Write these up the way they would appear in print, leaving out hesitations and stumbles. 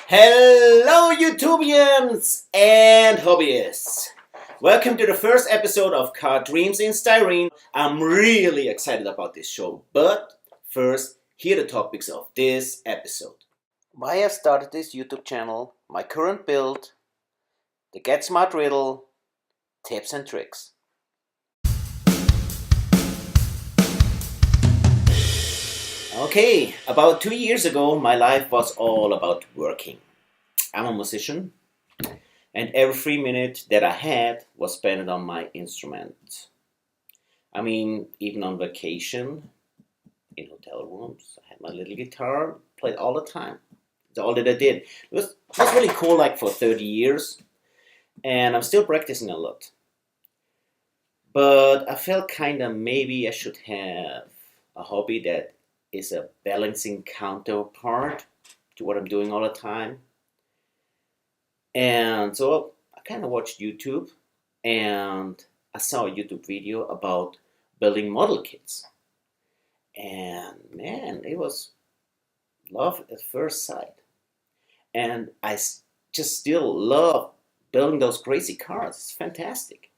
Hello YouTubians and hobbyists! Welcome to the first episode of Car Dreams in Styrene. I'm really excited about this show, but first, here are the topics of this episode. Why I started this YouTube channel, my current build, the Get Smart riddle, tips and tricks. Okay, about 2 years ago, my life was all about working. I'm a musician, and every free minute that I had was spent on my instrument. I mean, even on vacation, in hotel rooms, I had my little guitar, played all the time. That's all that I did. It was really cool, like for 30 years, and I'm still practicing a lot. But I felt kind of maybe I should have a hobby that is a balancing counterpart to what I'm doing all the time. And so I kind of watched YouTube, and I saw a YouTube video about building model kits. And man, it was love at first sight. And I just still love building those crazy cars. It's fantastic.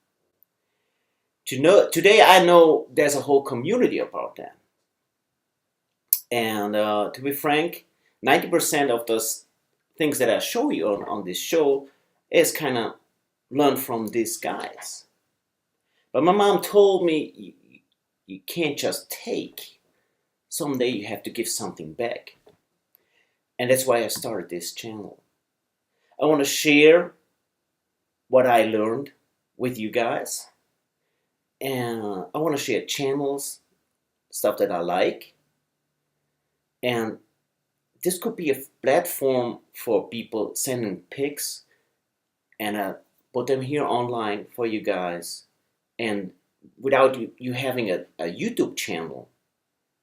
Today I know there's a whole community about that. And to be frank, 90% of those things that I show you on this show is kind of learned from these guys. But my mom told me you can't just take. Someday you have to give something back. And that's why I started this channel. I want to share what I learned with you guys. And I want to share channels, stuff that I like. And this could be a platform for people sending pics, and I put them here online for you guys. And without you having a YouTube channel,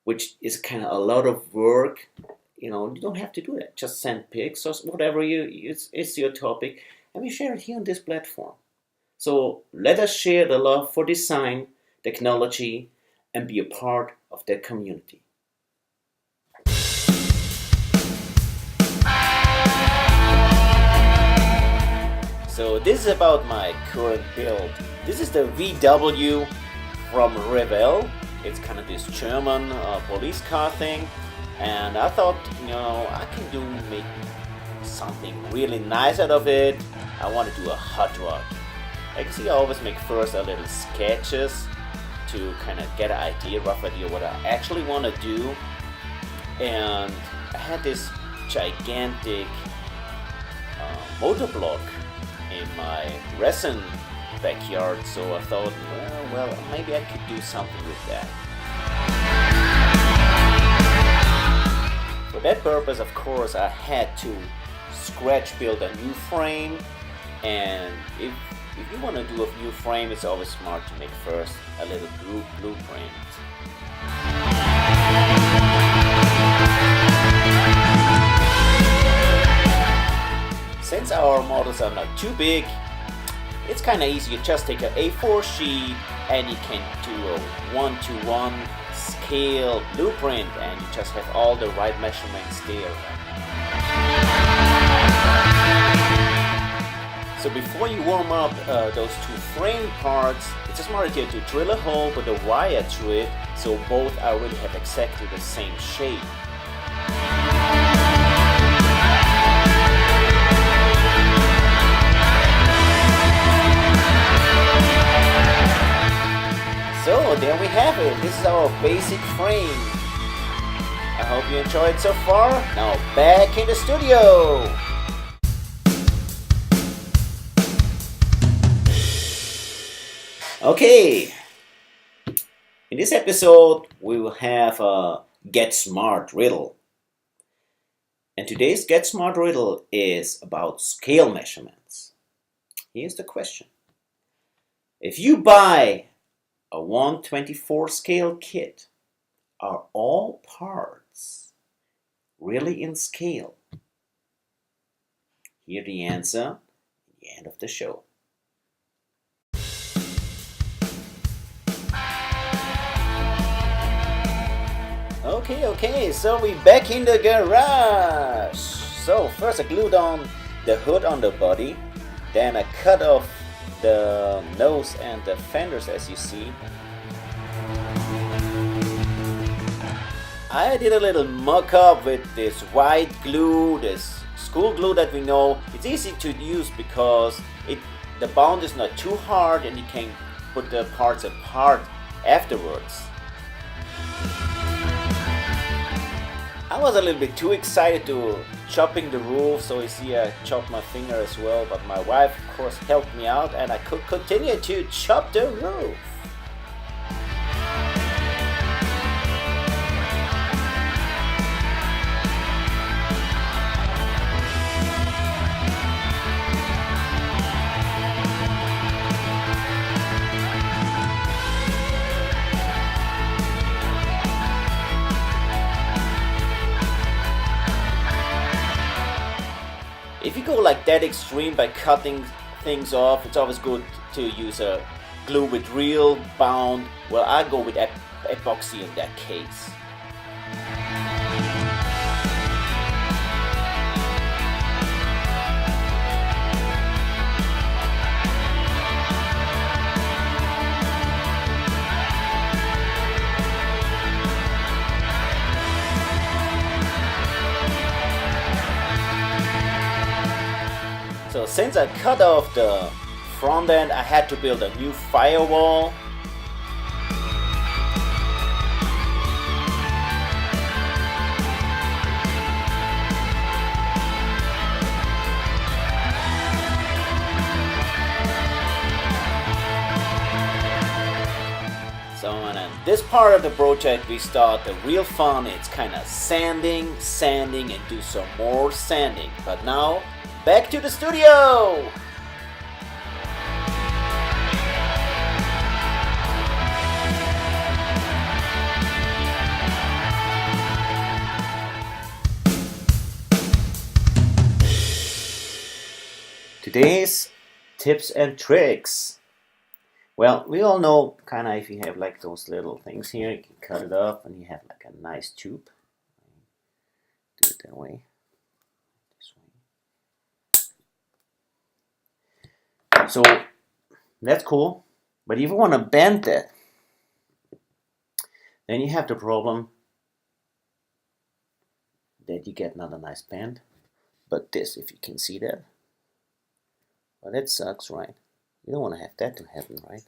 which is kind of a lot of work, you don't have to do that. Just send pics or whatever it's your topic, and we share it here on this platform. So let us share the love for design, technology, and be a part of that community. So this is about my current build. This is the VW from Revell. It's kind of this German police car thing. And I thought, I can make something really nice out of it. I want to do a hot rod. Like you see, I always make first a little sketches to kind of get an idea, rough idea what I actually want to do. And I had this gigantic motor block in my resin backyard, so I thought, well, maybe I could do something with that. For that purpose, of course, I had to scratch build a new frame, and if you want to do a new frame, it's always smart to make first a little blueprint. Since our models are not too big, it's kind of easy. You just take an A4 sheet and you can do a 1-to-1 scale blueprint, and you just have all the right measurements there. So before you warm up those two frame parts, it's a smart idea to drill a hole with a wire through it, so both already have exactly the same shape. So there we have it. This is our basic frame. I hope you enjoyed so far. Now back in the studio. Okay, in this episode we will have a Get Smart riddle. And today's Get Smart riddle is about scale measurements. Here's the question. If you buy a 1/24 scale kit, are all parts really in scale? Hear the answer at the end of the show. Okay, so we back in the garage. So first I glued on the hood on the body, then I cut off the nose and the fenders as you see. I did a little mock-up with this white glue, this school glue that we know. It's easy to use because the bond is not too hard and you can put the parts apart afterwards. I was a little bit too excited to chopping the roof, so you see I chopped my finger as well, but my wife of course helped me out and I could continue to chop the roof. If you go like that extreme by cutting things off, it's always good to use a glue with real bound. Well, I go with epoxy in that case. So since I cut off the front end, I had to build a new firewall. So on this part of the project we start the real fun. It's kind of sanding and do some more sanding. But now back to the studio! Today's tips and tricks. Well, we all know kind of if you have like those little things here, you can cut it up and you have like a nice tube. Do it that way. So that's cool, but if you want to bend that, then you have the problem that you get not a nice bend, but this, if you can see that. Well, that sucks, right? You don't want to have that to happen, right?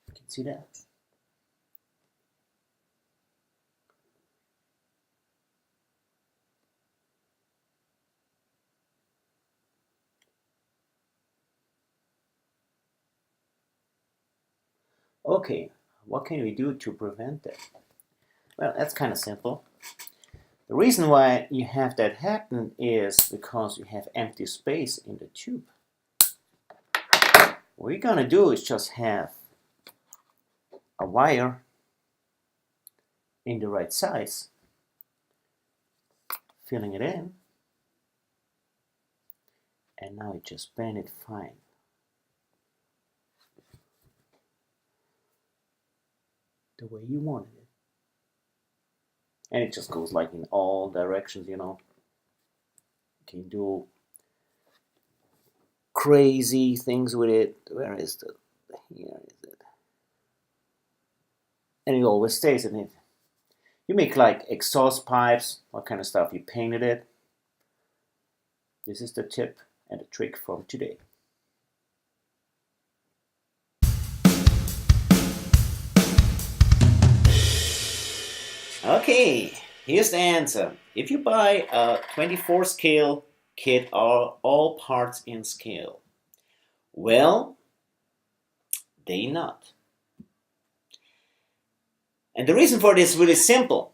You can see that. Okay, what can we do to prevent that? Well, that's kind of simple. The reason why you have that happen is because you have empty space in the tube. What you're gonna do is just have a wire in the right size, filling it in, and now you just bend it fine. The way you wanted it. And it just goes like in all directions, you know. You can do crazy things with it. Where is the, here is it. And it always stays in it. You make like exhaust pipes, what kind of stuff, you painted it. This is the tip and the trick from today. Okay, here's the answer. If you buy a 24 scale kit, are all parts in scale? Well, they not. And the reason for this is really simple.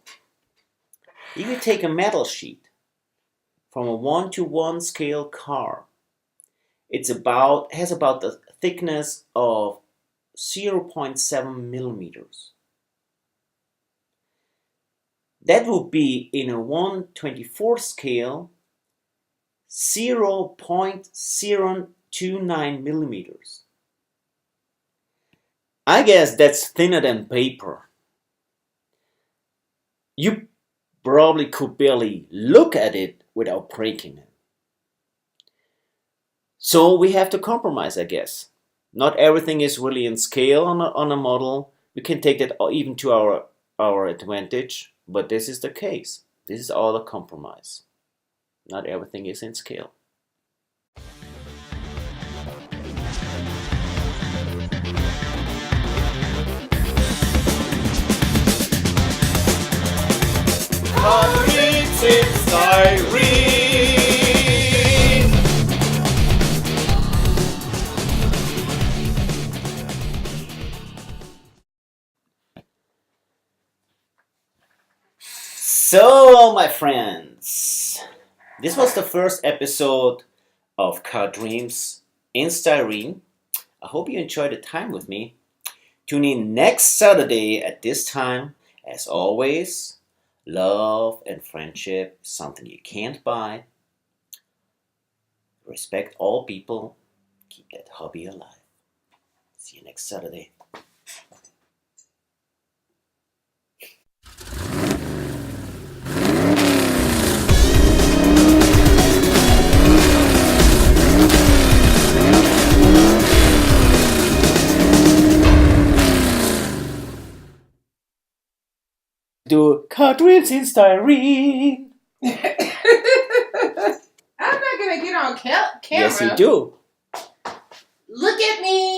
If you take a metal sheet from a 1:1 scale car, has about the thickness of 0.7 millimeters. That would be in a 1/24 scale 0.029 millimeters. I guess that's thinner than paper. You probably could barely look at it without breaking it. So we have to compromise, I guess. Not everything is really in scale on a model. We can take that even to our advantage, but this is the case. This is all a compromise. Not everything is in scale. Cartridge in Styrene. So, my friends, this was the first episode of Card Dreams in Styrene. I hope you enjoyed the time with me. Tune in next Saturday at this time. As always, love and friendship, something you can't buy. Respect all people. Keep that hobby alive. See you next Saturday. Do Card Dreams in Styrene. I'm not gonna get on camera. Yes, you do. Look at me.